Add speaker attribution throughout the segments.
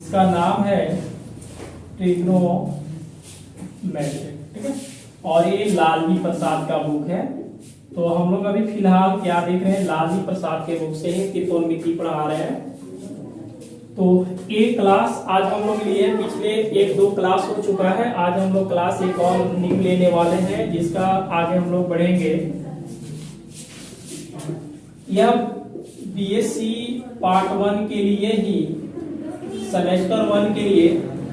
Speaker 1: इसका नाम है ट्रिग्नोमेट्रिक, ठीक है। और ये लालजी प्रसाद का बुक है। तो हम लोग अभी फिलहाल क्या देख रहे हैं, लालजी प्रसाद के बुक से ही त्रिकोणमिति पढ़ा रहे हैं। तो एक क्लास आज हम लोग लिए, पिछले एक दो क्लास हो चुका है। आज हम लोग क्लास एक और न्यू लेने वाले हैं, जिसका आगे हम लोग बढ़ेंगे। यह बीएससी पार्ट 1 के लिए ही, सेमेस्टर 1 के लिए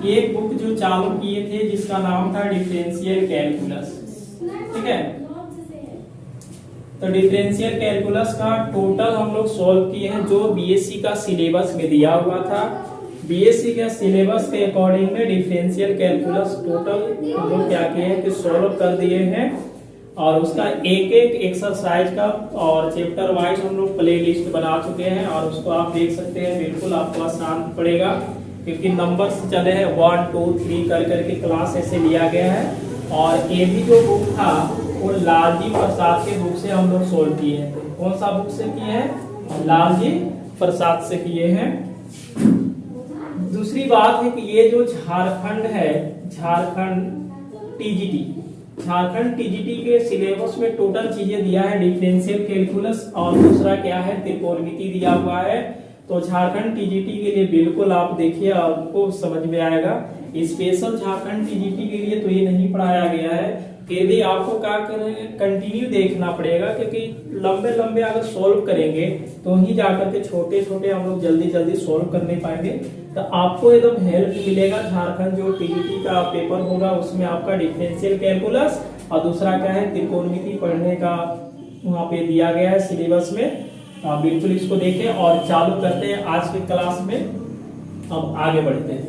Speaker 1: एक बुक जो चालू किए थे, जिसका नाम था डिफरेंशियल कैलकुलस, ठीक है। तो डिफरेंशियल कैलकुलस का टोटल हम लोग सॉल्व किए हैं, जो बीएससी का सिलेबस में दिया हुआ था। बीएससी के सिलेबस के अकॉर्डिंग में डिफरेंशियल कैलकुलस टोटल हम लोग क्या किए हैं कि सॉल्व कर दिए हैं। और उसका एक एक एक्सरसाइज का और चैप्टर वाइज हम लोग प्ले लिस्ट बना चुके हैं, और उसको आप देख सकते हैं। बिल्कुल आपको आसान पड़ेगा, क्योंकि नंबर्स चले हैं 1 2 3 कर करके क्लास ऐसे लिया गया है। और ये भी जो बुक था वो लालजी प्रसाद के बुक से हम लोग सोल्व किए हैं। कौन सा बुक से किए हैं? लालजी प्रसाद से किए हैं। दूसरी बात है कि ये जो झारखंड है, झारखंड टीजीटी के सिलेबस में टोटल चीजें दिया है, डिफरेंशियल कैलकुलस और दूसरा क्या है, त्रिकोणमिति दिया हुआ है। तो झारखंड टीजीटी के लिए बिल्कुल आप देखिए, आपको समझ में आएगा। स्पेशल झारखंड टीजीटी के लिए तो ये नहीं पढ़ाया गया है। फिर भी आपको क्या करेंगे, कंटिन्यू देखना पड़ेगा, क्योंकि लंबे लंबे अगर सोल्व करेंगे तो ही जाकर के छोटे छोटे हम लोग जल्दी जल्दी सोल्व कर नहीं पाएंगे। तो आपको एकदम हेल्प मिलेगा। झारखंड जो टीजीटी का पेपर होगा उसमें आपका डिफरेंशियल कैलकुलस और दूसरा क्या है, त्रिकोणमिति पढ़ने का वहाँ पे दिया गया है सिलेबस में। आप बिल्कुल इसको देखें और चालू करते हैं आज की क्लास में। अब आगे बढ़ते हैं।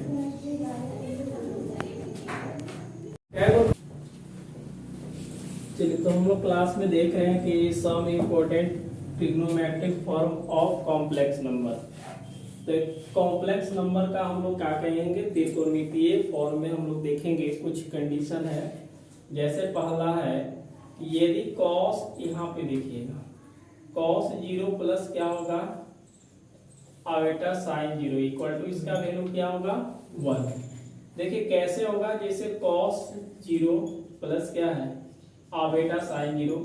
Speaker 1: चलिए, तो हम लोग क्लास में देख रहे हैं कि some important trigonometric form of complex number. तो कॉम्प्लेक्स नंबर का हम लोग क्या कहेंगे, त्रिकोणमितीय फॉर्म में हम लोग देखेंगे। कुछ कंडीशन है, जैसे पहला है कि यदि कॉस, यहाँ पे देखिएगा, कॉस 0 प्लस क्या होगा, आवेटा साइन 0 इक्वल टू, इसका वैल्यू क्या होगा 1। देखिए कैसे होगा, जैसे कॉस 0 प्लस क्या है, आवेटा साइन 0।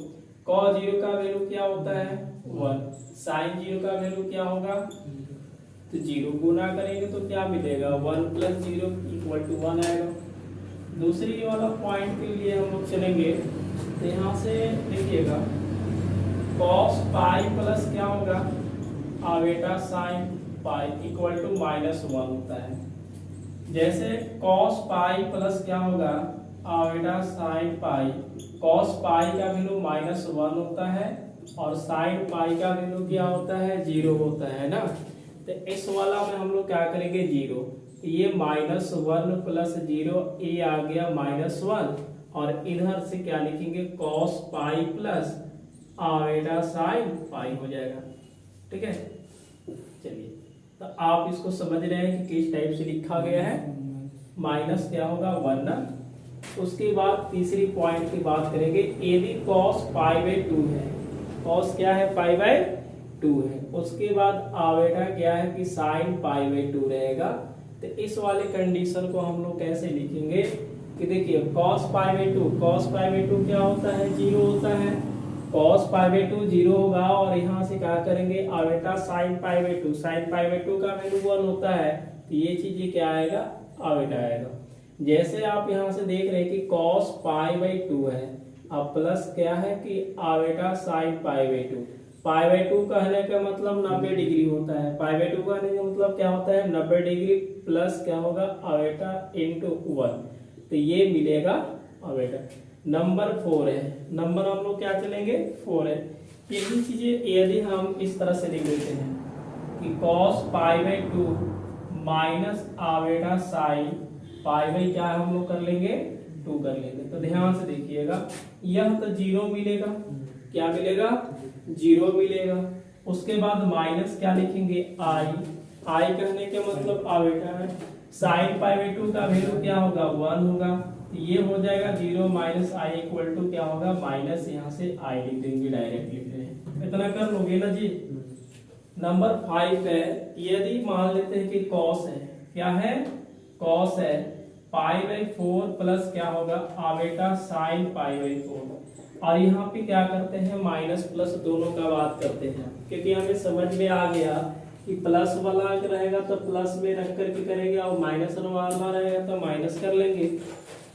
Speaker 1: कॉस 0 का वैल्यू क्या होता है 1, साइन 0 का वैल्यू क्या होगा, तो 0 गुना करेंगे तो क्या मिलेगा, 1 प्लस 0 इक्वल टू 1 आएगा। दूसरी वाला पॉइंट के लिए हम लोग चलेंगे, तो यहाँ से देखिएगा, कॉस पाई प्लस क्या होगा, आवेटा साइन पाई इक्वल टू -1 होता है। जैसे कॉस पाई प्लस क्या होगा, आवेटा साइन पाई, कॉस पाई का वैल्यू -1 होता है और साइन पाई का वैल्यू क्या होता है, 0 होता है ना। तो इस वाला में हम लोग क्या करेंगे, 0। ये -1 प्लस 0, ये आ गया -1, और इधर से क्या लिखेंगे, cos pi plus iota sine pi हो जाएगा, ठीक है। चलिए, तो आप इसको समझ रहे हैं कि किस टाइप से लिखा गया है, माइनस क्या होगा 1 ना। उसके बाद तीसरी पॉइंट की बात करेंगे, यदि cos π/2 है, cos क्या है π/2 है, उसके बाद आवेटा क्या है कि sin π/2 रहेगा। तो इस वाले कंडीशन को हम लोग कैसे लिखेंगे कि देखिए, cos π/2 क्या होता है, 0 होता है। cos π/2 0 होगा, और यहाँ से क्या करेंगे, आवेटा sin π/2 का वैल्यू 1 होता है। तो ये चीज क्या आएगा, आवेटा आएगा। जैसे आप यहाँ से देख रहे हैं कि cos π/2 है, अब प्लस क्या है कि आवेटा sin π/2। π/2 कहने का मतलब 90 डिग्री होता है। π/2 कहने का मतलब क्या होता है, 90 डिग्री प्लस क्या होगा, आवेटा इंटू 1। तो ये मिलेगा आवेटा। नंबर 4 है, नंबर हम लोग क्या चलेंगे 4 है। यही चीजें यदि हम इस तरह से लिख देते हैं कि cos π/2 माइनस आवेटा साइन पाई क्या हम लोग कर लेंगे, 2 कर लेंगे। तो ध्यान से देखिएगा, यह तो 0 मिलेगा, क्या मिलेगा, 0 मिलेगा। उसके बाद माइनस क्या लिखेंगे, आई कहने के मतलब आवेटा है। साइन π/2 का वैल्यू क्या होगा, 1 होगा। तो ये हो जाएगा 0 माइनस आई इक्वल टू क्या होगा, माइनस, यहाँ से आई लिख देंगे, डायरेक्ट लिख रहे हैं। इतना कर लोगे ना जी। नंबर 5 है, यदि मान लेते हैं कि कॉस है, क्या है, कॉस है, π/4 प्लस क्या होगा आवेटा साइन π/4। और यहाँ पे क्या करते हैं, माइनस प्लस दोनों का बात करते हैं, क्योंकि हमें समझ में आ गया कि प्लस वाला रहेगा तो प्लस में रख करके करेंगे और माइनस वाला रहेगा तो माइनस कर लेंगे।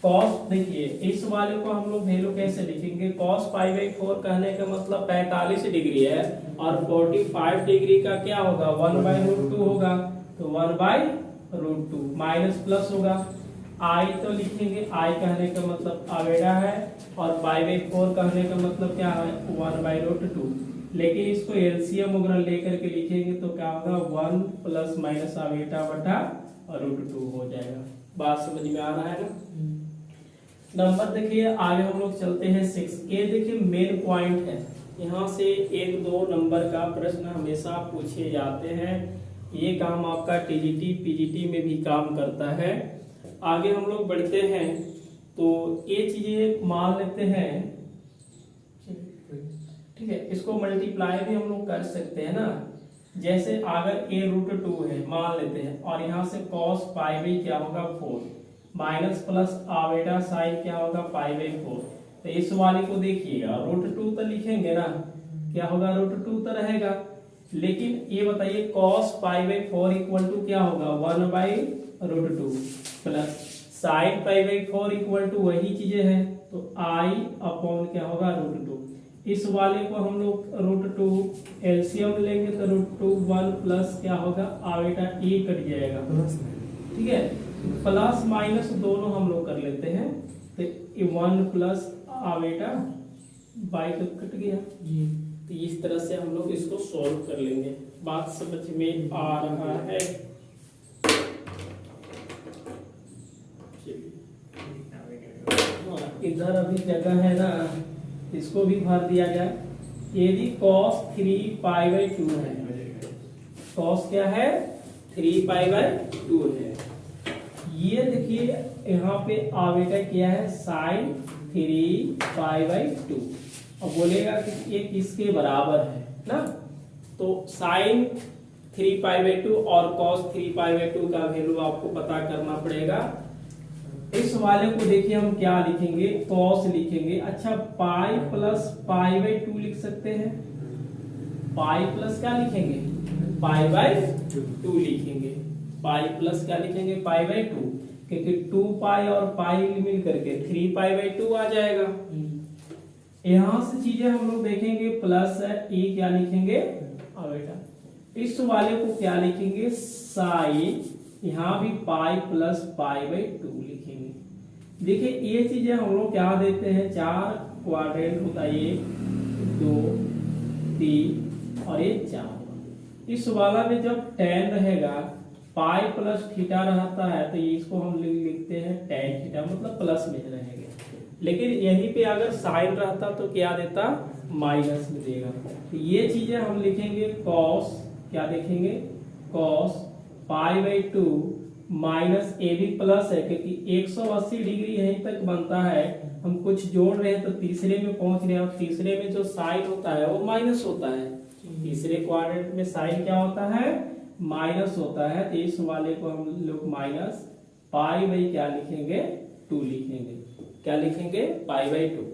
Speaker 1: कॉस देखिए इस वाले को हम लोग वैल्यू कैसे लिखेंगे, कॉस π/4 कहने का मतलब 45 डिग्री है और 45 डिग्री का क्या होगा 1/√2 होगा, तो 1/√2 माइनस प्लस होगा। आई तो लिखेंगे, आई कहने का मतलब आवेडा है और π/4 कहने का मतलब क्या है 1/√2, लेकिन इसको एलसीएम वगैरह लेकर के लिखेंगे तो क्या होगा 1 प्लस माइनस आवेटा बटा √2 हो जाएगा। बात समझ में आ रहा है ना। नंबर देखिए आगे हम लोग चलते हैं 6। ये देखिए मेन पॉइंट है, यहाँ से 1-2 नंबर का प्रश्न हमेशा पूछे जाते हैं। ये काम आपका टीजीटी पीजीटी में भी काम करता है। आगे हम लोग बढ़ते हैं तो ये चीजें मान लेते हैं, ठीक है, इसको मल्टीप्लाई भी हम लोग कर सकते हैं ना। जैसे अगर a√2 है मान लेते हैं और यहाँ से cos π/ क्या होगा 4 माइनस प्लस आवेटा साइन क्या होगा π/4। तो इस वाले को देखिएगा √2 तो लिखेंगे ना, क्या होगा √2 तो रहेगा, लेकिन ये बताइए cos π/4 इक्वल टू क्या होगा 1/√2 प्लस साइन π/4 इक्वल टू वही चीजें हैं तो i अपॉन क्या होगा √2। इस वाले को हम लोग √2 एलसीएम लेंगे तो √2 1 प्लस क्या होगा आवेटा ए कट जाएगा, ठीक है, प्लस माइनस दोनों हम लोग कर लेते हैं तो 1 प्लस आवेटा बाई तो कट गया जी। तो इस तरह से हम लोग इसको सॉल्व कर लेंगे। बात समझ में आ रहा है। इधर अभी जगह है ना, इसको भी भर दिया जाए। यदि cos 3π/2 है, cos क्या है 3π/2 है, ये देखिए यहाँ पे आवेटा क्या है sin 3π/2। अब बोलेगा कि ये किसके बराबर है ना, तो sin 3π/2 और cos 3π/2 का वैल्यू आपको पता करना पड़ेगा। इस वाले को देखिए हम क्या लिखेंगे, cos लिखेंगे। अच्छा पाई प्लस π/2 लिख सकते हैं, पाई प्लस क्या लिखेंगे π/2 लिखेंगे, पाई प्लस क्या लिखेंगे π/2, क्योंकि 2π और पाई मिल करके 3π/2 आ जाएगा। यहां से चीजें हम लोग देखेंगे, प्लस है ए क्या लिखेंगे आवेटा, इस वाले को क्या लिखेंगे साइन, यहाँ भी पाई प्लस π/2 लिखेंगे। देखिए ये चीजें हम लोग क्या देते हैं, 4 क्वाड्रेंट होता है, 1 2 3 और ये 4। इस वाला में जब tan रहेगा पाई प्लस थीटा रहता है तो इसको हम लिखते हैं tan थीटा, मतलब प्लस में रहेगा। लेकिन यहीं पे अगर साइन रहता तो क्या देता माइनस में देगा। तो ये चीजें हम लिखेंगे cos, क्या देखेंगे cos π/2 माइनस ए भी प्लस है, क्योंकि 180 डिग्री यहीं तक बनता है। हम कुछ जोड़ रहे हैं तो तीसरे में पहुंच रहे हैं, और तीसरे में जो साइन होता है वो माइनस होता है। तीसरे क्वाड्रेंट में साइन क्या होता है माइनस होता है। तो इस वाले को हम लोग माइनस π/ क्या लिखेंगे 2 लिखेंगे, क्या लिखेंगे π/2।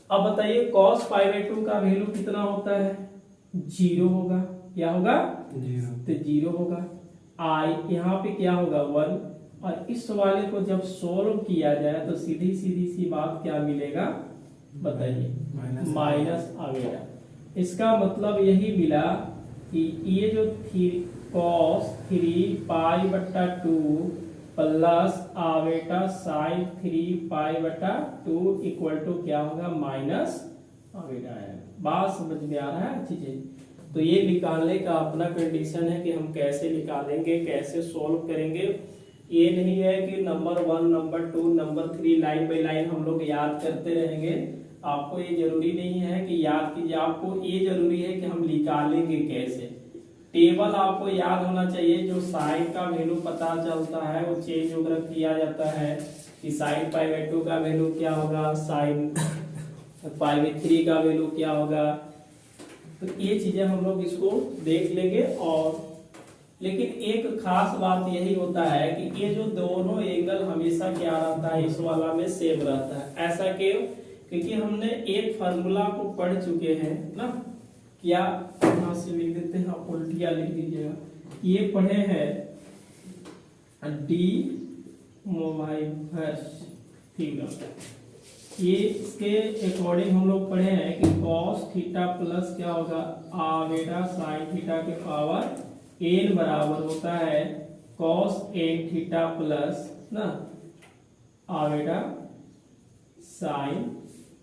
Speaker 1: अब बताइए cos π/2 का वैल्यू कितना होता है 0 होगा, क्या होगा 0, तो 0 होगा। आई यहाँ पे क्या होगा 1, और इस वाले को जब सोल्व किया जाए तो सीधी सीधी सी बात क्या मिलेगा बताइए माइनस आवेगा। इसका मतलब यही मिला कि ये जो cos 3π/2 plus iota sine 3π/2 equal to क्या होगा माइनस आवेटा है। बात समझ में आ रहा है चीजें। तो ये निकालने का अपना कंडीशन है कि हम कैसे निकालेंगे, कैसे सॉल्व करेंगे। ये नहीं है कि number 1 number 2 number 3 line by line हम लोग याद करते रहेंगे। आपको ये जरूरी नहीं है कि याद कीजिए, आपको ये जरूरी है कि हम निकालेंगे कैसे। टेबल आपको याद होना चाहिए, जो साइन का वैल्यू पता चलता है वो चेंज वगैरह किया जाता है कि साइन π/2 का वैल्यू क्या होगा, साइन π/3 का वैल्यू क्या होगा। तो ये चीजें हम लोग इसको देख लेंगे और लेकिन एक खास बात यही होता है कि ये जो दोनों एंगल हमेशा क्या रहता है, इस वाला में सेम रहता है। ऐसा क्यों? क्योंकि हमने एक फार्मूला को पढ़ चुके हैं ना, क्या यहां से लिख देते हैं, आप उल्टिया लिख दीजिएगा। ये पढ़े हैं डी मोबाइल फिगर, ये इसके अकॉर्डिंग हम लोग पढ़े हैं कि cos थीटा प्लस क्या होगा, आवेटा साइन थीटा के पावर n बराबर होता है cos n थीटा प्लस ना आवेटा साइन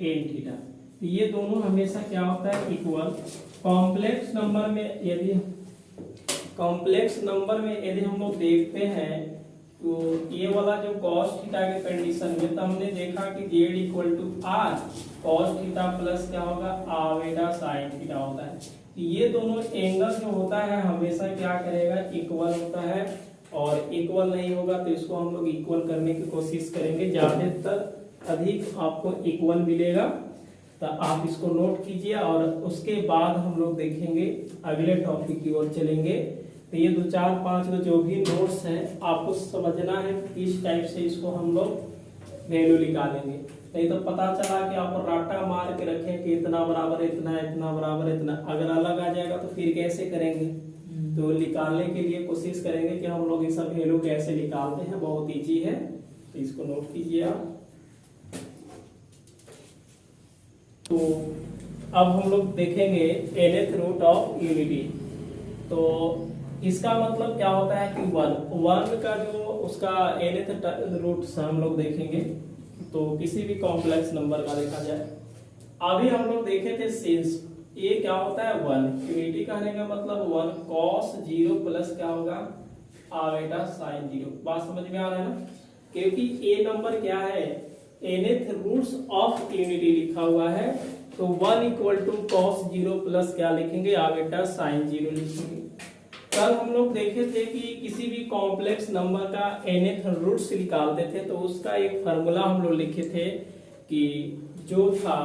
Speaker 1: n थीटा। तो ये दोनों हमेशा क्या होता है, इक्वल। कॉम्प्लेक्स नंबर में यदि हम लोग देखते हैं तो ये वाला जो cos थीटा के कंडीशन में, तो हमने देखा कि z equal to r cos theta plus क्या होगा, आवेटा साइन थीटा होता है। तो ये दोनों एंगल जो होता है हमेशा क्या करेगा, इक्वल होता है। और इक्वल नहीं होगा तो इसको हम लोग इक्वल करने की कोशिश करेंगे, ज्यादातर अधिक आपको इक्वल मिलेगा। तो आप इसको नोट कीजिए और उसके बाद हम लोग देखेंगे, अगले टॉपिक की ओर चलेंगे। तो ये 2 4 5 जो भी नोट्स हैं आपको समझना है किस टाइप से इसको हम लोग वैल्यू निकालेंगे। नहीं तो पता चला कि आप राटा मार के रखें कि इतना बराबर इतना, इतना बराबर इतना, अगर अलग आ जाएगा तो फिर कैसे करेंगे। तो निकालने के लिए कोशिश करेंगे कि हम लोग ये सब वैल्यू कैसे निकालते हैं, बहुत ईजी है। तो इसको नोट कीजिए आप। तो अब हम लोग देखेंगे nth रूट ऑफ यूनिटी। तो इसका मतलब क्या होता है कि वन का जो उसका nth रूट हम लोग देखेंगे। तो किसी भी कॉम्प्लेक्स नंबर का देखा जाए, अभी हम लोग देखे थे सिंस, ये क्या होता है 1, यूनिटी कहने का मतलब 1 cos 0 प्लस क्या होगा, आवेटा साइन 0। बात समझ में आ रहा है ना, क्योंकि ये नंबर क्या है, nth रूट्स ऑफ यूनिटी लिखा हुआ है। तो 1 इक्वल टू cos 0 प्लस क्या लिखेंगे, आवेटा साइन 0 लिखेंगे। कल हम लोग देखे थे कि किसी भी कॉम्प्लेक्स नंबर का nth रूट्स निकालते थे तो उसका एक फार्मूला हम लोग लिखे थे कि जो था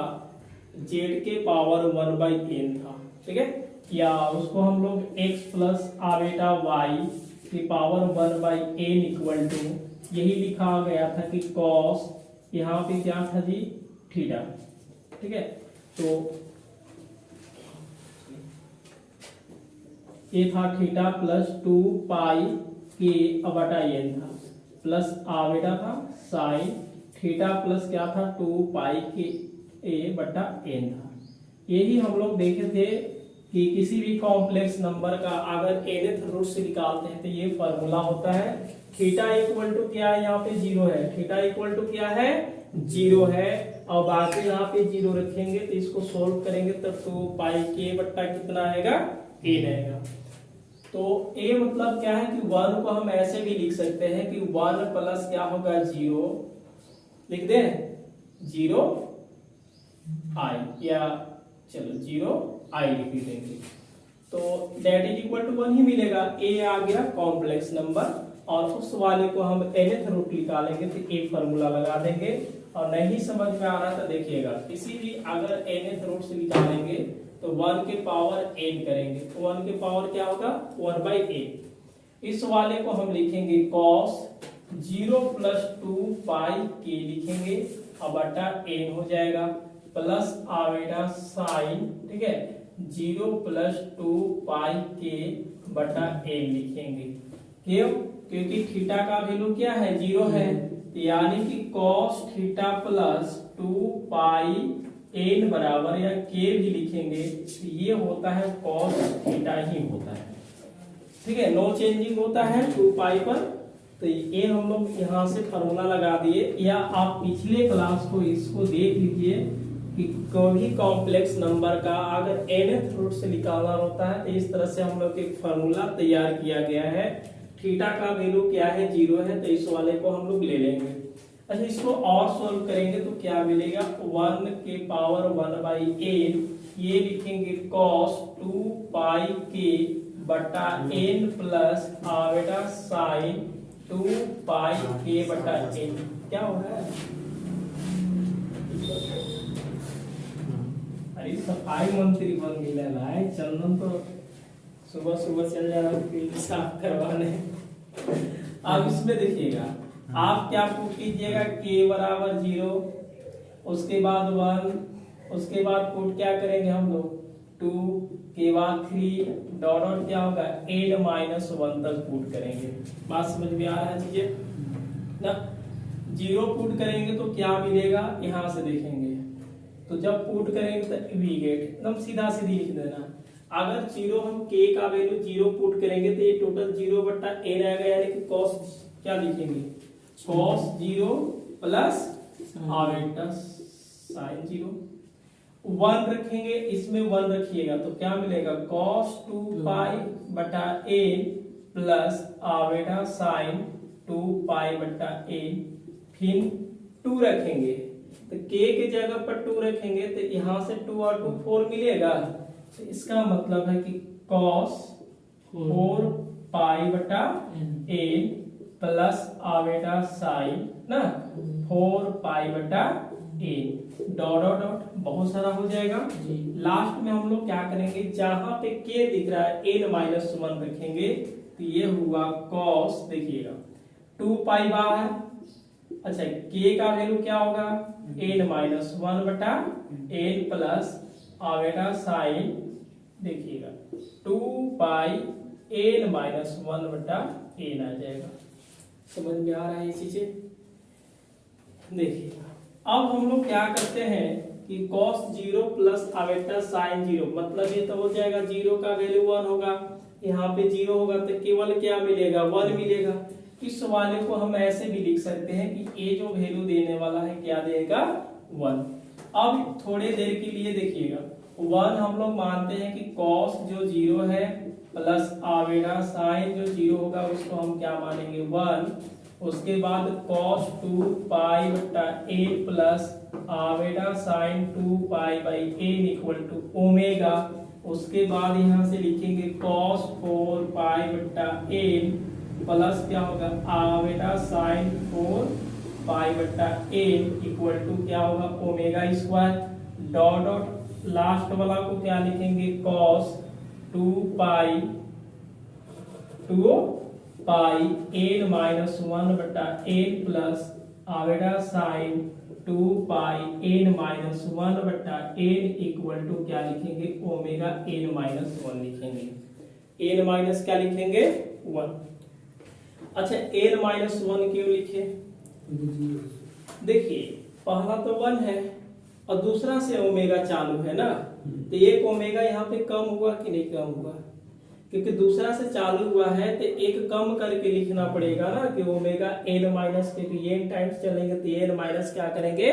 Speaker 1: z के पावर 1/n था, ठीक है, या उसको हम लोग x प्लस आवेटा y के पावर 1/n इक्वल टू यही लिखा गया था कि cos, यहाँ पे क्या था जी, थीटा, ठीक है। तो ये था थीटा प्लस 2 पाई के बटा n था, प्लस आवेटा था साइन थीटा प्लस क्या था 2 पाई के a बटा n था। यही हम लोग देखे थे कि किसी भी कॉम्प्लेक्स नंबर का अगर nth रूट से निकालते हैं तो ये फॉर्मूला होता है। थीटा इक्वल टू क्या है, यहाँ पे 0 है, थीटा इक्वल टू क्या है, 0 है। और बाकी यहाँ पे 0 रखेंगे तो इसको सोल्व करेंगे तो 2 पाई के बट्टा कितना आएगा, a रहेगा। तो a मतलब क्या है कि 1 को हम ऐसे भी लिख सकते हैं कि 1 प्लस क्या होगा 0, लिख दें 0 i, या चलो 0 i लिख देंगे। तो दैट इज इक्वल टू 1 ही मिलेगा। a आ गया कॉम्प्लेक्स नंबर, और उस वाले को हम nth रूट निकालेंगे तो a फॉर्मूला लगा देंगे। और नहीं समझ में आ रहा था देखिएगा, किसी भी अगर nth रूट से निकालेंगे तो 1 के पावर n करेंगे, तो 1 के पावर क्या होगा 1/n। इस वाले को हम लिखेंगे cos 0 प्लस 2 पाई के लिखेंगे और बटा n हो जाएगा, प्लस आवेटा साइन, ठीक है, 0 प्लस 2 पाई के बटा n लिखेंगे। क्यों? क्योंकि थीटा का वैल्यू क्या है, 0 है, यानी कि cos थीटा प्लस 2 पाई n बराबर, या k भी लिखेंगे तो ये होता है cos थीटा ही होता है, ठीक है, नो चेंजिंग होता है 2 पाई पर। तो ये हम लोग यहाँ से फॉर्मूला लगा दिए, या आप पिछले क्लास को इसको देख लीजिए कि कोई भी कॉम्प्लेक्स नंबर का अगर nth रूट से निकालना होता है तो इस तरह से हम लोग एक फॉर्मूला तैयार किया गया है। थीटा का वैल्यू क्या है, 0 है, तो इस वाले को हम लोग ले लेंगे। अच्छा, इसको और सोल्व करेंगे तो क्या मिलेगा, 1 के पावर 1/n, ये लिखेंगे cos 2 पाई के बटा n प्लस आवेटा साइन 2 पाई के बटा n। क्या हो रहा है, अरे सफाई मंत्री बन गया है चंदन, तो सुबह सुबह चल जा रहा फील्ड साफ करवाने। अब इसमें देखिएगा, आप क्या पुट कीजिएगा, k बराबर 0, उसके बाद 1, उसके बाद पुट क्या करेंगे हम लोग 2 के बाद 3 डॉट डॉट क्या होगा n-1 तक पुट करेंगे। बात समझ में आ रहा है चीजें ना। 0 पुट करेंगे तो क्या मिलेगा, यहां से देखेंगे तो जब पुट करेंगे तो वी गेट एकदम सीधा सीधी लिख देना। अगर 0 हम k का वैल्यू 0 पुट करेंगे तो ये टोटल 0/n आएगा, यानी कि cos क्या लिखेंगे cos 0 प्लस आवेटा sin 0। 1 रखेंगे, इसमें 1 रखिएगा तो क्या मिलेगा cos 2π/n plus आवेटा sin 2π/n। फिर 2 रखेंगे तो k के जगह पर 2 रखेंगे तो यहां से 2 और 2 4 मिलेगा, तो इसका मतलब है कि cos 4π/n प्लस आवेटा sin ना 4π/n डॉट डॉट डॉट बहुत सारा हो जाएगा। लास्ट में हम लोग क्या करेंगे, जहां पे k दिख रहा है n-1 रखेंगे तो ये हुआ cos, देखिएगा 2π बाहर, अच्छा k का वैल्यू क्या होगा n-1/n प्लस आवेटा sin, देखिएगा 2πn-1/n आ जाएगा। समझ में आ रहा है ये चीजें। देखिएगा अब हम लोग क्या करते हैं कि cos 0 प्लस आवेटा sin 0, मतलब ये तो हो जाएगा 0 का वैल्यू 1 होगा, यहाँ पे 0 होगा तो केवल क्या मिलेगा 1 मिलेगा। इस वाले को हम ऐसे भी लिख सकते हैं कि ये जो वैल्यू देने वाला है क्या देगा 1। अब थोड़ी देर के लिए देखिएगा 1 हम लोग मानते हैं कि cos जो 0 है प्लस आवेटा sin जो 0 होगा उसको हम क्या मानेंगे 1। उसके बाद cos 2π/n plus आवेटा sin 2π/n equal to omega. उसके बाद यहाँ से लिखेंगे cos 4π/n प्लस क्या होगा आवेटा sin 4π/n इक्वल टू क्या होगा omega square dot dot last वाला को क्या लिखेंगे cos 2πn-1/n plus आवेटा sin 2πn-1/n equal to क्या लिखेंगे ओमेगा n-1 लिखेंगे। n- क्या लिखेंगे 1। अच्छा n-1 क्यों लिखे, देखिए पहला तो 1 है और दूसरा से ओमेगा चालू है ना, तो एक ओमेगा यहाँ पे कम हुआ कि नहीं कम हुआ, क्योंकि दूसरा से चालू हुआ है तो एक कम करके लिखना पड़ेगा ना कि ओमेगा n-, क्योंकि n टाइम्स चलेंगे तो n- क्या करेंगे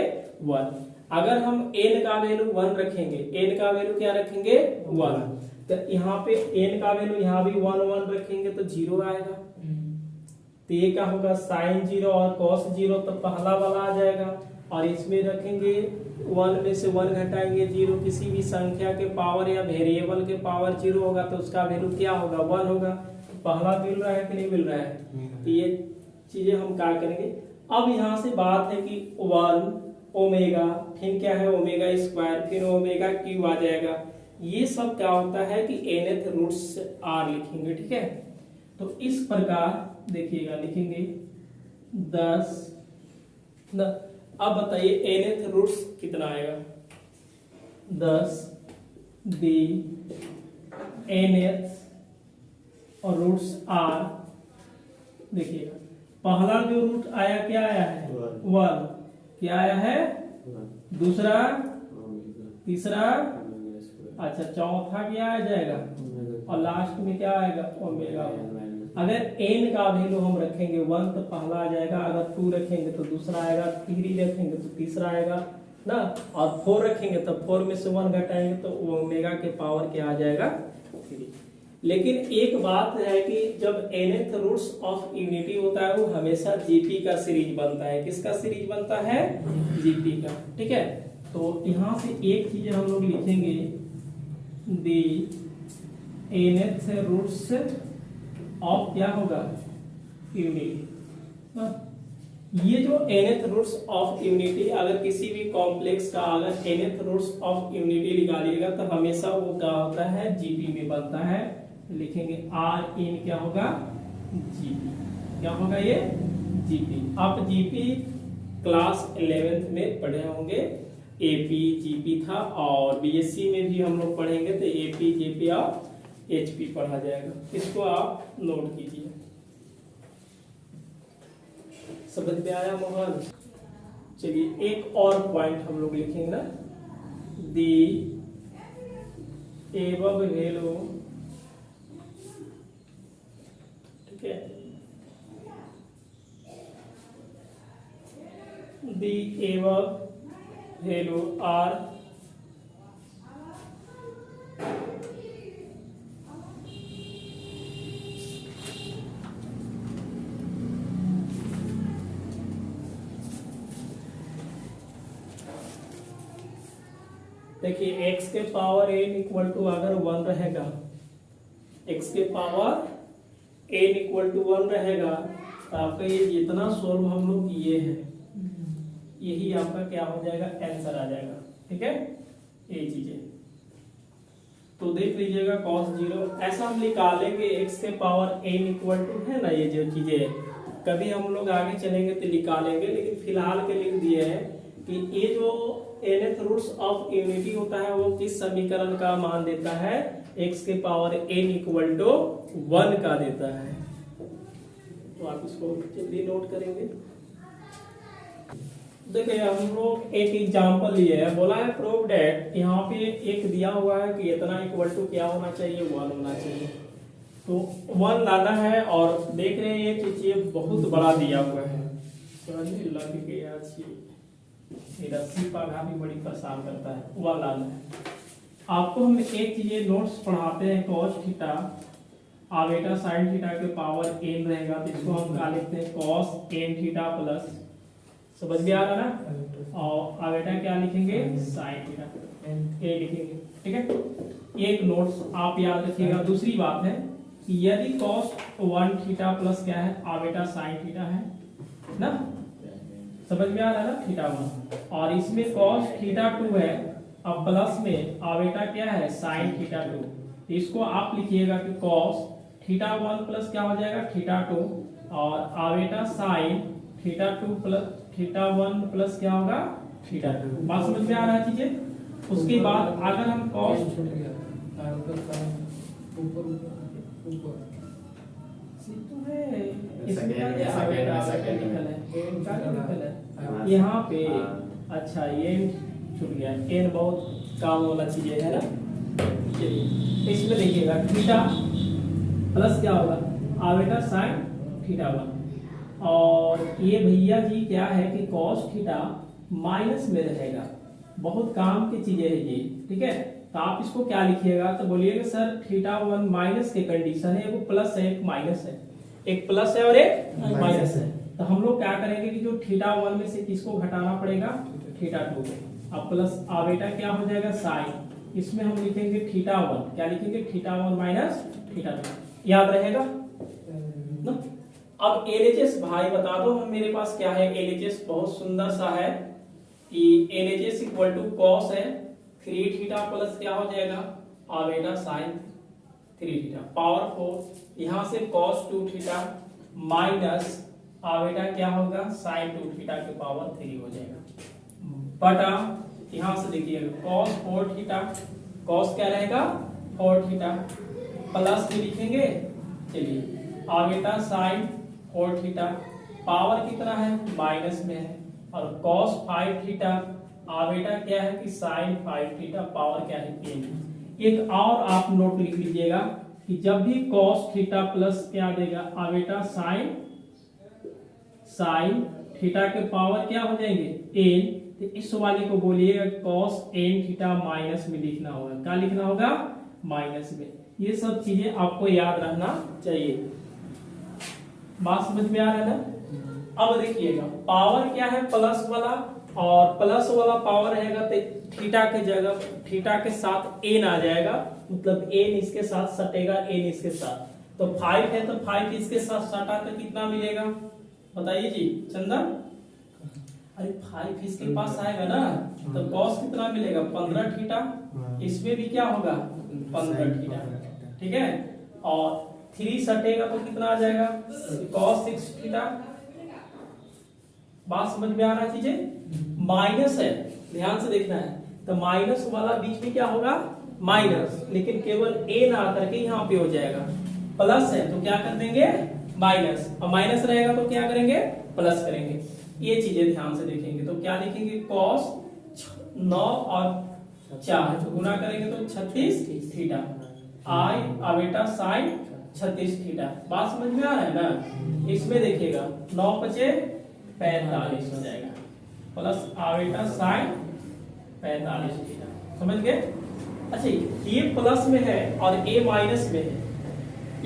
Speaker 1: 1। अगर हम n का वैल्यू 1 रखेंगे, n का वैल्यू क्या रखेंगे 1, तो यहाँ पे n का वैल्यू यहाँ भी 1 रखेंगे तो 0 आएगा। तो ये क्या होगा sin 0 और cos 0 तो पहला वाला आ जाएगा, और इसमें रखेंगे 1 में से 1 घटाएंगे 0, किसी भी संख्या के पावर या वेरिएबल के पावर 0 होगा तो उसका वैल्यू क्या होगा 1 होगा। पहला मिल रहा है कि नहीं मिल रहा है, तो ये चीजें हम क्या करेंगे। अब यहाँ से बात है कि 1 ओमेगा, फिर क्या है ओमेगा स्क्वायर, फिर ओमेगा क्यू आ जाएगा। ये सब क्या होता है कि nth रूट्स r लिखेंगे, ठीक है। तो इस प्रकार देखिएगा लिखेंगे 10 न, अब बताइए nth रूट्स कितना आएगा 10 d nth और रूट्स r। देखिएगा पहला जो रूट आया क्या आया है 1, क्या आया है दूसरा, तीसरा, अच्छा चौथा क्या आ जाएगा और लास्ट में क्या आएगा ओमेगा। अगर n का वैल्यू हम रखेंगे 1 तो पहला आ जाएगा, अगर 2 रखेंगे तो दूसरा आएगा, 3 रखेंगे तो तीसरा आएगा ना, और 4 रखेंगे तो 4 में से 1 घटाएंगे तो ओमेगा के पावर क्या आ जाएगा 3। लेकिन एक बात है कि जब nth रूट्स ऑफ यूनिटी होता है वो हमेशा जीपी का सीरीज बनता है। किसका सीरीज बनता है जीपी का, ठीक है। तो यहाँ से एक चीज हम लोग लिखेंगे दी nth रूट्स ऑफ क्या होगा यूनिटी। ये जो nth रूट्स ऑफ यूनिटी अगर किसी भी कॉम्प्लेक्स का अगर nth रूट्स ऑफ यूनिटी निकालिएगा तो हमेशा वो क्या होता है जीपी में बनता है। लिखेंगे आर इन क्या होगा जीपी, क्या होगा ये जीपी। आप जीपी क्लास 11th में पढ़े होंगे, एपी जीपी था, और बीएससी में भी हम लोग पढ़ेंगे तो एपी जीपी और एचपी पढ़ा जाएगा। इसको आप नोट कीजिए। समझ में आया मोहन? चलिए एक और पॉइंट हम लोग लिखेंगे ना, दी एबव वैल्यू, ठीक है, दी एबव वैल्यू आर देखिए x के पावर n इक्वल टू अगर 1 रहेगा, x के पावर n इक्वल टू 1 रहेगा तो आपका ये जितना सोल्व हम लोग किए हैं यही आपका क्या हो जाएगा, आंसर आ जाएगा। ठीक है, ये चीजें तो देख लीजिएगा cos 0 ऐसा हम निकालेंगे, x के पावर n इक्वल टू है ना, ये जो चीजें कभी हम लोग आगे चलेंगे तो निकालेंगे, लेकिन फिलहाल के लिख दिए हैं कि ये जो nth रूट्स ऑफ यूनिटी होता है वो किस समीकरण का मान देता है, x के पावर n इक्वल टू 1 का देता है। तो आप इसको जल्दी नोट करेंगे। देखिए हम लोग एक एग्जांपल लिए है, बोला है प्रूव दैट, यहाँ पे एक दिया हुआ है कि इतना इक्वल टू क्या होना चाहिए, 1 होना चाहिए। तो 1 लाना है और देख रहे हैं ये चीज बहुत बड़ा दिया हुआ है, लग गया रस्सी पाघा भी बड़ी परेशान करता है, वह लाना है। आपको हम एक चीज नोट्स पढ़ाते हैं, cos थीटा आवेटा sin थीटा के पावर n रहेगा तो इसको हम क्या लिखते हैं, cos n थीटा प्लस, समझ में आ रहा ना, और आवेटा क्या लिखेंगे, sin थीटा ये लिखेंगे। ठीक है, एक नोट्स आप याद रखिएगा। दूसरी बात है कि यदि cos 1 थीटा प्लस क्या है, आवेटा sin थीटा है ना, समझ में आ रहा है ना, थीटा 1, और इसमें cos थीटा 2 है, अब प्लस में आवेटा क्या है, sin थीटा 2, तो इसको आप लिखिएगा कि cos थीटा 1 प्लस क्या हो जाएगा, थीटा 2, और आवेटा sin theta 2 plus theta 1 plus क्या होगा, थीटा 2। बात समझ में आ रहा है चीजें। उसके बाद अगर हम cos यहाँ पे, अच्छा ये छूट गया, n बहुत काम वाला चीज है ना। इसमें देखिएगा थीटा प्लस क्या होगा, आवेटा साइन थीटा 1, और ये भैया जी क्या है कि cos थीटा माइनस में रहेगा, बहुत काम की चीजें है ये। ठीक है, तो आप इसको क्या लिखिएगा, तो बोलिएगा सर थीटा 1 माइनस के कंडीशन है, एक प्लस है एक माइनस है, एक प्लस है और एक माइनस है। तो हम लोग क्या करेंगे कि जो थीटा 1 में से किसको घटाना पड़ेगा, थीटा 2 को, अब प्लस आवेटा क्या हो जाएगा, साइन, इसमें हम लिखेंगे थीटा 1, क्या लिखेंगे, थीटा 1 माइनस थीटा 2, याद रहेगा ना। अब एलएचएस भाई बता दो, हम मेरे पास क्या है, एलएचएस बहुत सुंदर सा है कि एलएचएस इक्वल टू कॉस है 3 थीटा प्लस क्या हो जाएगा, आवेटा साइन 3 थीटा पावर 4, यहाँ से cos 2 थीटा माइनस आवेटा क्या होगा, साइन 2 थीटा के पावर 3 हो जाएगा, बटा यहाँ से देखिएगा cos 4 थीटा, cos क्या रहेगा 4 थीटा, प्लस में लिखेंगे, चलिए आवेटा साइन 4 थीटा, पावर कितना है, माइनस में है, और cos 5 थीटा, आवेटा क्या है कि साइन 5 थीटा, पावर क्या है 3। एक और आप नोट लिख लीजिएगा कि जब भी cos थीटा प्लस क्या देगा, आवेटा साइन थीटा के पावर क्या हो जाएंगे n, तो इस वाले को बोलिएगा cos n थीटा माइनस में लिखना होगा, क्या लिखना होगा, माइनस में। ये सब चीजें आपको याद रखना चाहिए। बात समझ में आ रहा है ना। अब देखिएगा पावर क्या है, प्लस वाला, और प्लस वाला पावर रहेगा तो थीटा के जगह थीटा के साथ n आ जाएगा, मतलब n इसके साथ सटेगा, n इसके साथ, तो 5 है तो 5 इसके साथ सटा तो कितना मिलेगा, बताइए जी चंदन। अरे 5 इसके पास आएगा ना, तो cos कितना मिलेगा, 15 थीटा, इसमें भी क्या होगा 15 थीटा। ठीक है, और 3 सटेगा तो कितना आ जाएगा cos 6 थीटा। बात समझ में आ रहा है चीजें? माइनस है, ध्यान से देखना है, तो माइनस वाला बीच में क्या होगा माइनस, लेकिन केवल a ना आकर के यहाँ पे हो जाएगा। प्लस है तो क्या कर देंगे माइनस, और माइनस रहेगा तो क्या करेंगे प्लस करेंगे। ये चीजें ध्यान से देखेंगे तो क्या लिखेंगे cos 9 और 4 गुना करेंगे तो 36 थीटा, आई बेटा साइन 36 थीटा। बात समझ में आ रहा है ना? इसमें देखिएगा 9 बचे 45 हो जाएगा, प्लस बेटा साइन 45 थीटा। समझ गए? अच्छा ये प्लस में है और ए माइनस में है,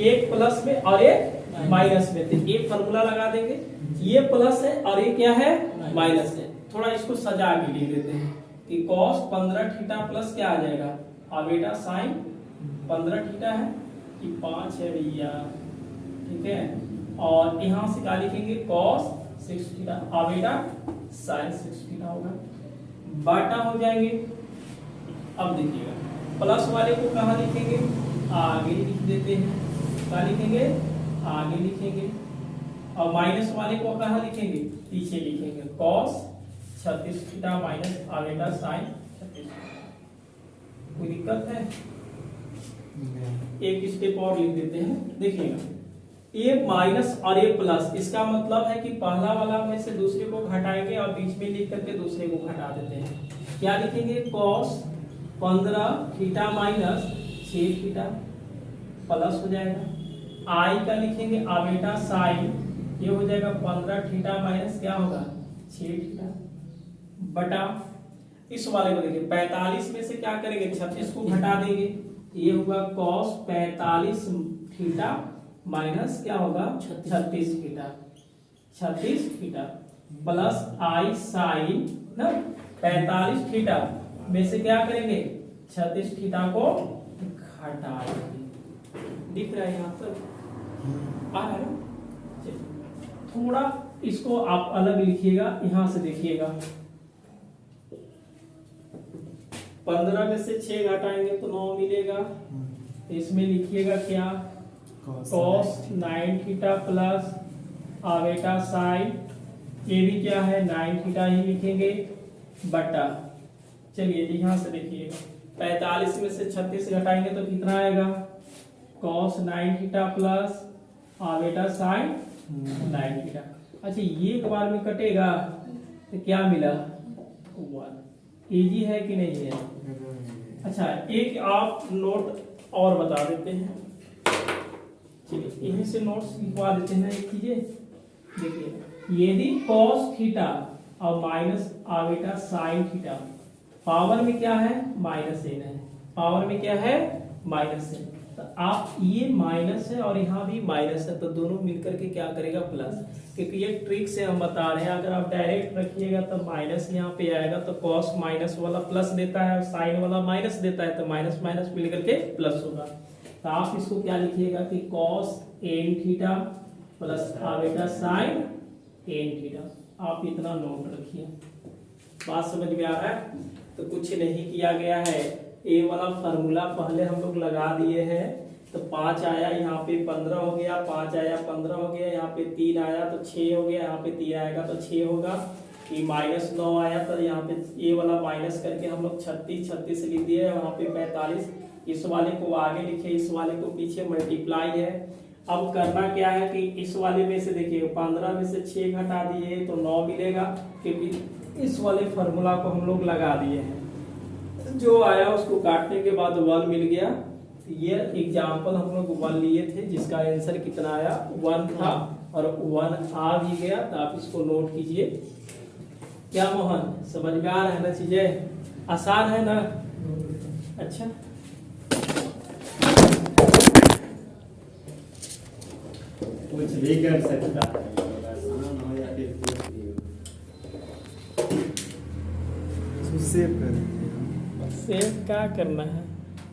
Speaker 1: एक प्लस में और एक माइनस में, तो ये फॉर्मूला लगा देंगे। ये प्लस है और ये क्या है माइनस है। थोड़ा इसको सजा के लिख देते हैं कि cos 15 थीटा प्लस क्या आ जाएगा बेटा साइन 15 थीटा है कि 5 है भैया, ठीक है। और यहाँ से क्या लिखेंगे cos 6 थीटा बेटा साइन 6 थीटा होगा, बाटा हो जाएंगे। अब देखिएगा प्लस वाले को कहाँ लिखेंगे आगे लिख देते हैं, क्या लिखेंगे आगे लिखेंगे, और माइनस वाले को कहाँ लिखेंगे पीछे लिखेंगे, cos 36 थीटा माइनस बेटा साइन 36। कोई दिक्कत है? एक स्टेप और लिख देते हैं, देखिएगा ये माइनस और ये प्लस, इसका मतलब है कि पहला वाला में से दूसरे को घटाएंगे और बीच में लिख करके दूसरे को घटा देते हैं। क्या लिखेंगे cos 15 theta minus 6 theta plus हो जाएगा, आई का लिखेंगे बेटा साइन, ये हो जाएगा 15 थीटा माइनस क्या होगा 6 थीटा, बटा इस वाले को देखिए 45 में से क्या करेंगे 36 को घटा देंगे, ये होगा cos 45 थीटा माइनस क्या होगा 36 थीटा, 36 थीटा प्लस आई साइन ना 45 थीटा में से क्या करेंगे 36 थीटा को घटा देंगे। दिख रहा है यहाँ तक? आ रहा है ना? थोड़ा इसको आप अलग लिखिएगा, यहाँ से देखिएगा 15 में से 6 घटाएंगे तो 9 मिलेगा, इसमें लिखिएगा क्या cos 9 थीटा प्लस बेटा साइन, ये भी क्या है 9 थीटा ही लिखेंगे, बटा चलिए यहाँ से देखिएगा 45 में से 36 घटाएंगे तो कितना आएगा cos 9 थीटा प्लस बेटा साइन 9 थीटा। अच्छा ये एक बार में कटेगा तो क्या मिला 1। इजी है कि नहीं है? अच्छा एक आप नोट और बता देते हैं, चलिए यहीं से नोट्स लिखवा देते हैं। एक चीजें देखिए, यदि cos थीटा और माइनस बेटा साइन थीटा, पावर में क्या है माइनस n है, पावर में क्या है माइनस n, तो आप ये माइनस है और यहाँ भी माइनस है, तो दोनों मिलकर के क्या करेगा प्लस, क्योंकि ये ट्रिक से हम बता रहे हैं। अगर आप डायरेक्ट रखिएगा तो माइनस यहाँ पे आएगा, तो cos माइनस वाला प्लस देता है और साइन वाला माइनस देता है, तो माइनस माइनस मिलकर के प्लस होगा। तो आप इसको क्या लिखिएगा कि cos n थीटा प्लस बेटा साइन n थीटा। आप इतना नोट रखिए। बात समझ में आ रहा है? तो कुछ नहीं किया गया है, ए वाला फार्मूला पहले हम लोग लगा दिए हैं, तो 5 आया यहाँ पे 15 हो गया, 5 आया 15 हो गया, यहाँ पे 3 आया तो 6 हो गया, यहाँ पे 3 आएगा तो 6 होगा, ये माइनस 9 आया तो यहाँ पे ये वाला माइनस करके हम लोग 36 लिख दिए, वहाँ पे 45, इस वाले को आगे लिखे, इस वाले को पीछे, मल्टीप्लाई है। अब करना क्या है कि इस वाले में से देखिए 15 में से 6 घटा दिए तो 9 मिलेगा, क्योंकि इस वाले फार्मूला को हम लोग लगा दिए हैं। जो आया उसको काटने के बाद 1 मिल गया। ये एग्जाम्पल हम लोग 1 लिए थे, जिसका आंसर कितना आया 1 था और 1 आ भी गया, तो आप इसको नोट कीजिए। क्या मोहन समझ में आ रहा है ना? चीजें आसान है ना? अच्छा
Speaker 2: कुछ भी कर सकता है, आसान हो या फिर
Speaker 3: सेव कर
Speaker 1: सेव क्या करना है?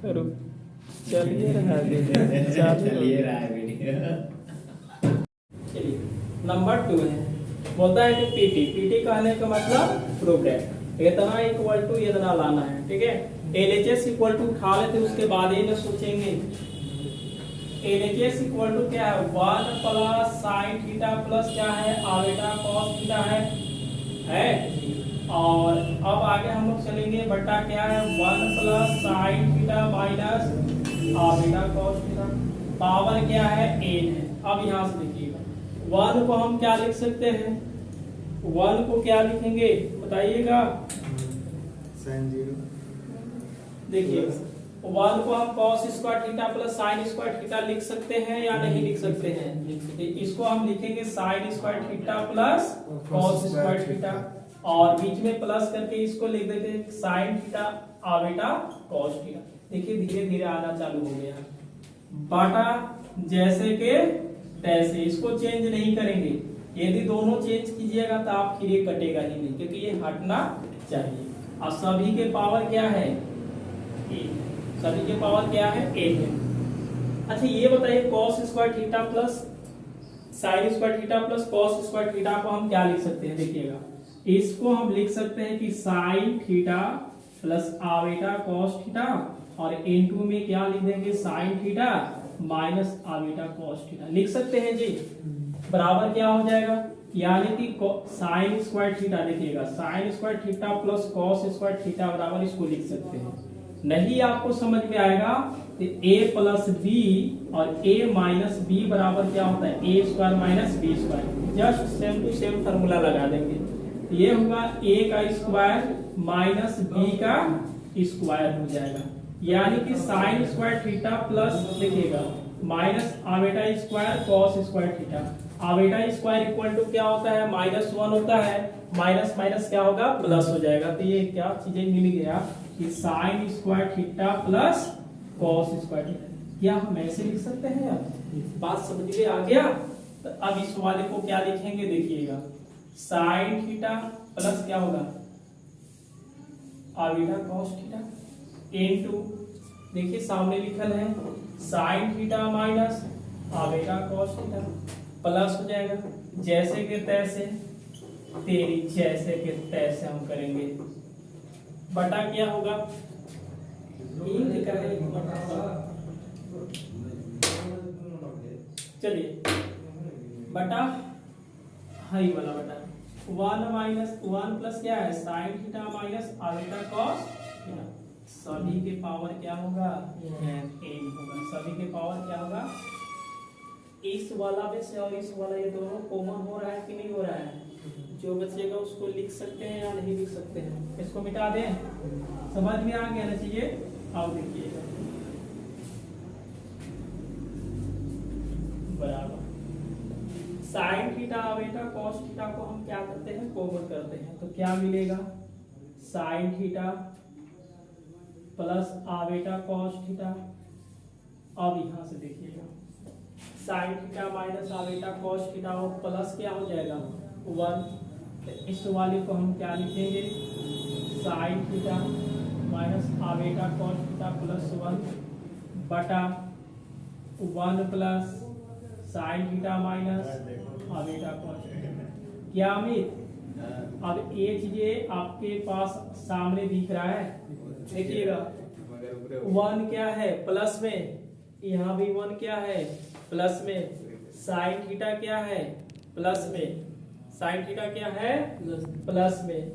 Speaker 1: रुक चलिए रहा
Speaker 2: चलिए रहा है वीडियो।
Speaker 1: चलिए नंबर 2 है, बोलता है कि पीटी कहने का मतलब प्रूफ है, इतना इक्वल टू इतना लाना है, ठीक है। एलएचएस इक्वल टू उठा लेते, उसके बाद ही ना सोचेंगे LHS इक्वल टू क्या है 1 प्लस साइन थीटा प्लस क्या है आवेटा कॉस थीटा है। और अब आगे हम लोग चलेंगे बटा क्या है 1 plus sine theta minus iota cos theta, power क्या है n है। अब यहाँ से देखिएगा 1 को हम क्या लिख सकते हैं, 1 को क्या लिखेंगे बताइएगा।
Speaker 2: sin 0
Speaker 1: देखिए 1 को हम cos square theta plus sign square theta लिख सकते हैं या नहीं लिख सकते हैं। इसको हम लिखेंगे sign square theta plus cos square theta, और बीच में प्लस करके इसको लिख देते हैं साइन थीटा आवेटा cos थीटा। देखिए धीरे धीरे आना चालू हो गया, बाटा जैसे के तैसे, इसको चेंज नहीं करेंगे। यदि दोनों चेंज कीजिएगा तो आपके लिए कटेगा ही नहीं, क्योंकि ये हटना चाहिए। और सभी के पावर क्या है a, सभी के पावर क्या है a है। अच्छा ये बताइए cos square theta plus sign square theta plus cos square theta को हम क्या लिख सकते हैं। देखिएगा इसको हम लिख सकते हैं कि sine theta plus iota cos theta, और इनटू में क्या लिख देंगे sine theta minus iota cos theta लिख सकते हैं जी। बराबर क्या हो जाएगा, यानी कि साइन स्क्वायर थीटा, देखिएगा sign square theta plus cos square theta बराबर इसको लिख सकते हैं। नहीं आपको समझ में आएगा तो a प्लस बी और a माइनस बी बराबर क्या होता है a square minus B square, just same to same formula लगा देंगे। ये होगा a का स्क्वायर माइनस b का स्क्वायर हो जाएगा, यानी कि साइन स्क्वायर थीटा प्लस देखिएगा minus iota square cos square theta. Iota square equal to क्या होता है -1 होता है, माइनस माइनस क्या होगा प्लस हो जाएगा। तो ये क्या चीजें मिल गया कि sine square theta plus cos square theta. क्या हम ऐसे लिख सकते हैं यार, बात समझ में आ गया। तो अब इस वाले को क्या लिखेंगे, देखिएगा साइन थीटा प्लस क्या होगा आवेटा cos थीटा इनटू, देखिए सामने लिखल है sine theta minus iota cos theta, plus हो जाएगा जैसे के तैसे, तेरी जैसे के तैसे हम करेंगे, बटा क्या होगा चलिए बटा हाई वाला बटा 1 माइनस 1 प्लस क्या है sine theta minus iota cos theta. सभी के पावर क्या होगा n होगा, सभी के पावर क्या होगा। इस वाला में से और इस वाला ये दोनों कॉमन हो रहा है कि नहीं हो रहा है, जो बचेगा उसको लिख सकते हैं या नहीं लिख सकते हैं। इसको मिटा दें, समझ में आ गया ना चाहिए। अब देखिएगा बराबर साइन थीटा आवेटा cos थीटा को हम क्या करते हैं कॉमन करते हैं, तो क्या मिलेगा sine theta plus iota cos theta. अब यहां से देखिएगा sine theta minus iota cos theta और प्लस क्या हो जाएगा 1। तो इस वाले को हम क्या लिखेंगे sine theta minus iota cos theta plus 1 बटा 1 plus sine theta minus iota cos theta. क्या अमित, अब ये चीजें आपके पास सामने दिख रहा है, देखिएगा 1 क्या है प्लस में, यहाँ भी 1 क्या है प्लस में, साइन थीटा क्या है प्लस में, साइन थीटा क्या है प्लस में।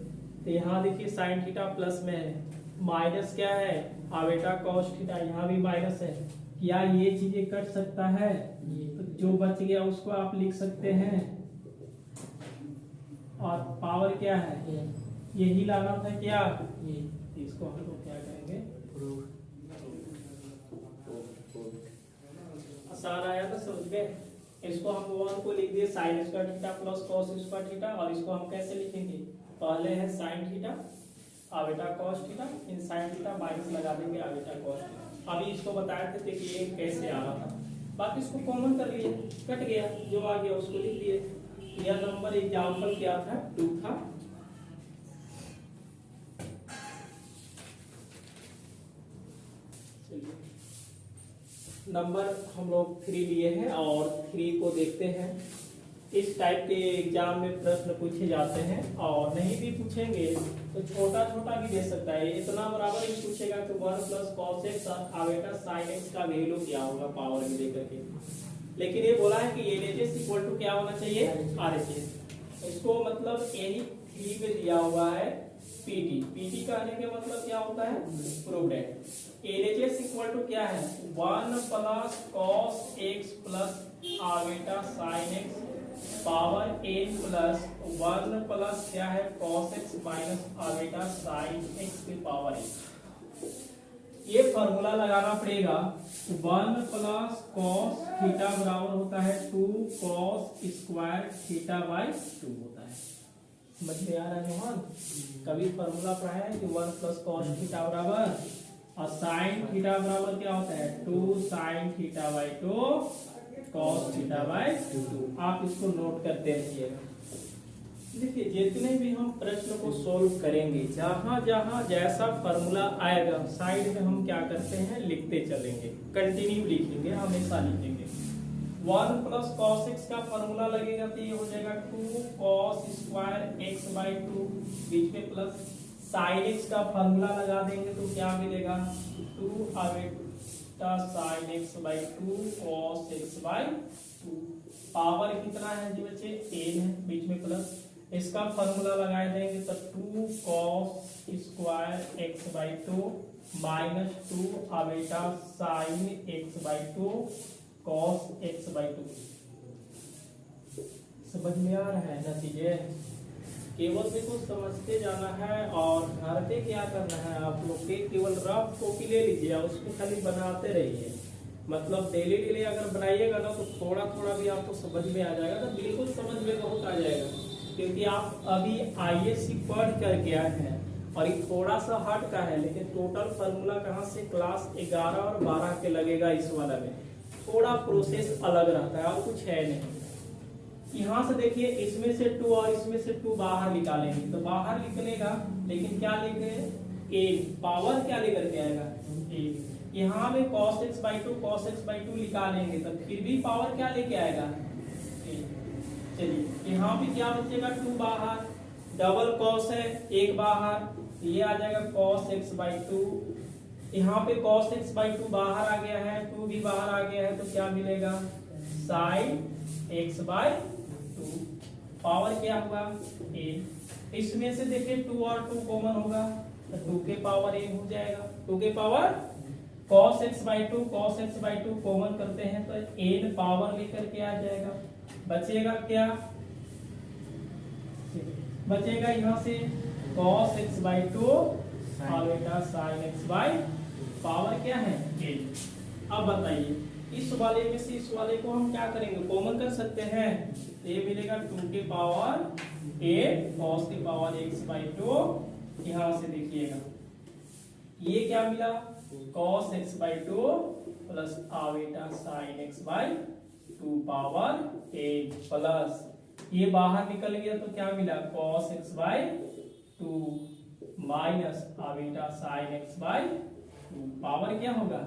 Speaker 1: तो यहाँ देखिए साइन थीटा प्लस में है, माइनस क्या है आवेटा cos थीटा, यहाँ भी माइनस है। क्या ये चीजें कट सकता है, तो जो बच गया उसको आप लिख सकते हैं। और पावर क्या है यही लाना था क्या, इसको हम लोग क्या करेंगे आसान आया था समझ गए। इसको हम 1 को लिख दिए sign square theta plus cos square theta, और इसको हम कैसे लिखेंगे, पहले है साइन थीटा आवेटा cos थीटा, इन साइन थीटा माइनस लगा देंगे आवेटा cos थीटा। अभी इसको बताए थे कि ये कैसे आ रहा था, बाकी इसको कॉमन कर लिए, कट गया, जो आ गया उसको लिख दिए। यह नंबर एग्जाम्पल क्या था 2 था। नंबर हम लोग 3 लिए हैं और 3 को देखते हैं। इस टाइप के एग्जाम में प्रश्न पूछे जाते हैं, और नहीं भी पूछेंगे तो छोटा छोटा भी दे सकता है। इतना बराबर ही पूछेगा कि 1 plus cos X iota sine X का वैल्यू क्या होगा पावर में लेकर के। लेकिन ये बोला है कि एलएचएस इक्वल टू क्या होना चाहिए, आरएचएस। इसको मतलब एनी 3 में दिया हुआ है पीटी। पीटी कहने के मतलब क्या होता है, प्रूव्ड है। एलएचएस इक्वल टू क्या है, 1 plus cos X plus iota sign X power n plus 1 plus क्या है cos X minus iota sign X की पावर n। ये फॉर्मूला लगाना पड़ेगा। 1 प्लस कॉस थीटा बराबर होता है 2 कॉस स्क्वायर थीटा बाई 2 होता है। समझ में आ रहा है मोहन? कभी फॉर्मूला पढ़ा है कि 1 प्लस कॉस थीटा बराबर, और साइन थीटा बराबर क्या होता है 2 sine theta by 2 cos theta by 2। आप इसको नोट करते रहिएगा। देखिए जितने भी हम प्रश्न को सोल्व करेंगे, जहां जहां जैसा फॉर्मूला आएगा साइड में हम क्या करते हैं, लिखते चलेंगे, कंटिन्यू लिखेंगे, हमेशा लिखेंगे। 1 प्लस कॉस एक्स का फॉर्मूला लगेगा तो ये हो जाएगा 2 कॉस स्क्वायर एक्स बाई 2, बीच में प्लस साइन एक्स का फॉर्मूला लगा देंगे तो क्या मिलेगा 2 आवेटा sine x by 2 cos x by 2। Power कितना है जी बच्चे, n है, बीच में प्लस, इसका फॉर्मूला लगा देंगे तो 2 cos square x by 2 minus 2 आवेटा sine x by 2 cos x by 2। समझ में आ रहा है ना चीजें? केवल देखो समझते जाना है, और घर पे क्या करना है आप लोग के, केवल रफ कॉपी ले लीजिए और उसको खाली बनाते रहिए। मतलब डेली डेली अगर बनाइएगा ना तो थोड़ा थोड़ा भी आपको समझ में आ जाएगा, तो बिल्कुल समझ में बहुत आ जाएगा। क्योंकि आप अभी आईएससी पढ़ कर के आए हैं और ये थोड़ा सा हट का है, लेकिन टोटल फार्मूला कहाँ से क्लास 11 और 12 के लगेगा। इस वाला में थोड़ा प्रोसेस अलग रहता है और कुछ है नहीं। यहाँ से देखिए, इसमें से 2 और इसमें से 2 बाहर निकालेंगे तो बाहर निकलेगा, लेकिन क्या लिखे a, पावर क्या लेकर के आएगा a। यहाँ में cos x बाई 2 निकालेंगे तो फिर भी पावर क्या लेके आएगा a। चलिए यहाँ पे क्या बचेगा 2 बाहर, डबल cos है 1 बाहर, ये आ जाएगा cos x बाई 2। यहाँ पे cos x बाई 2 बाहर आ गया है, 2 भी बाहर आ गया है तो क्या मिलेगा sin x बाई 2। पावर क्या होगा a। इसमें से देखिए 2 और 2 कॉमन होगा तो 2 के पावर a हो जाएगा। 2 के power cos x by 2 common करते हैं तो n पावर लेकर के आ जाएगा। बचेगा क्या, बचेगा यहाँ से cos x बाई 2 और बेटा sin x बाई पावर क्या है n। अब बताइए इस वाले में से इस वाले को हम क्या करेंगे, कॉमन कर सकते हैं। ये मिलेगा 2 के पावर a cos के पावर x बाई 2। यहाँ से देखिएगा ये क्या मिला cos x by 2 plus आवेटा sin x by 2 power a plus ये बाहर निकल गया तो क्या मिला cos x बाई 2 माइनस आवेटा sin x बाई 2 पावर क्या होगा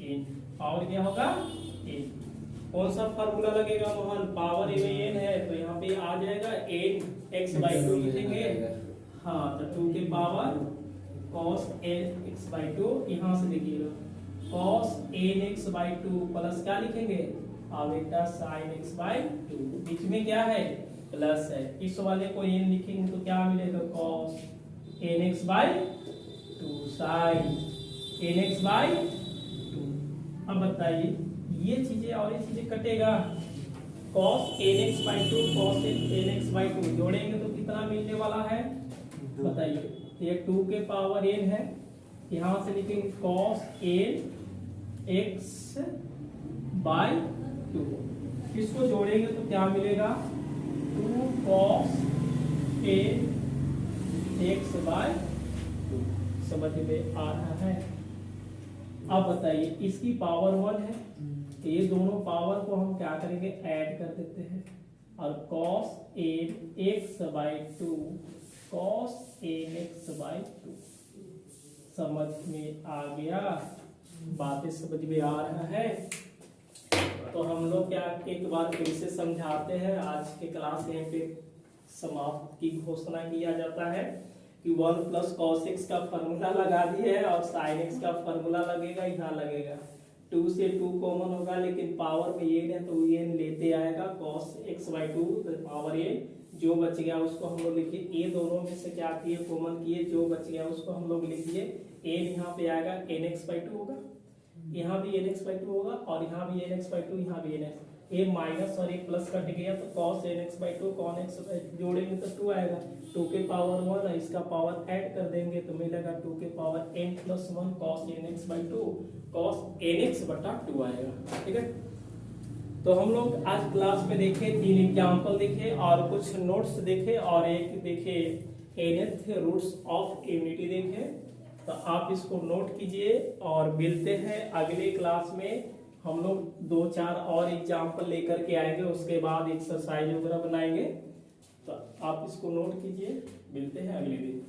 Speaker 1: n। पावर क्या होगा n। कौन सा फार्मूला लगेगा मोहन, पावर n है तो यहाँ पे आ जाएगा n x बाई 2 लिखेंगे। हाँ तो 2 के power cos n x by 2, यहाँ से देखिएगा cos n x by 2 plus क्या लिखेंगे आवेटा sin x बाई 2, बीच में क्या है प्लस है। इस वाले को n लिखेंगे तो क्या मिलेगा cos n x by 2 sin n x by 2। अब बताइए ये चीजें और ये चीजें कटेगा, cos nx by 2 cos nx by 2 जोड़ेंगे तो कितना मिलने वाला है बताइए। ये 2 के पावर n है, यहाँ से लिखेंगे cos n x बाई 2, इसको जोड़ेंगे तो क्या मिलेगा 2 cos n x बाई 2। समझ में आ रहा है? अब बताइए इसकी पावर 1 है तो ये दोनों पावर को हम क्या करेंगे ऐड कर देते हैं, और cos n x by 2 cos n x by 2। समझ में आ गया? बातें समझ में आ रहा है? तो हम लोग क्या एक बार फिर से समझाते हैं। आज के क्लास यहाँ पे समाप्त की घोषणा किया जाता है कि 1 प्लस cos x का फॉर्मूला लगा दिए और sin x का फॉर्मूला लगेगा, यहाँ लगेगा 2 से 2 कॉमन होगा, लेकिन पावर में ये है तो ये लेते आएगा cos x by 2 power a। जो बच गया उसको हम लोग लिखिए, a दोनों में से क्या किए कॉमन किए, जो बच गया उसको हम लोग लिखिए a यहाँ पे आएगा nx बाई 2 होगा, यहाँ भी nx बाई 2 होगा और यहाँ भी nx बाई 2, यहाँ भी nx, a माइनस और एक प्लस कट गया तो cos nx by 2 cos x जोड़ेंगे तो 2 आएगा, 2 के पावर 1 है, इसका पावर ऐड कर देंगे तो मिलेगा 2 के power n plus 1 cos nx by 2 cos nx बटा 2 आएगा। ठीक है, तो हम लोग आज क्लास में देखे 3 एग्जाम्पल देखे और कुछ नोट्स देखे और एक देखे nth रूट्स ऑफ यूनिटी देखे। तो आप इसको नोट कीजिए और मिलते हैं अगले क्लास में। हम लोग 2-4 और एग्जाम्पल लेकर के आएंगे, उसके बाद एक्सरसाइज वगैरह बनाएंगे। तो आप इसको नोट कीजिए, मिलते हैं अगले दिन।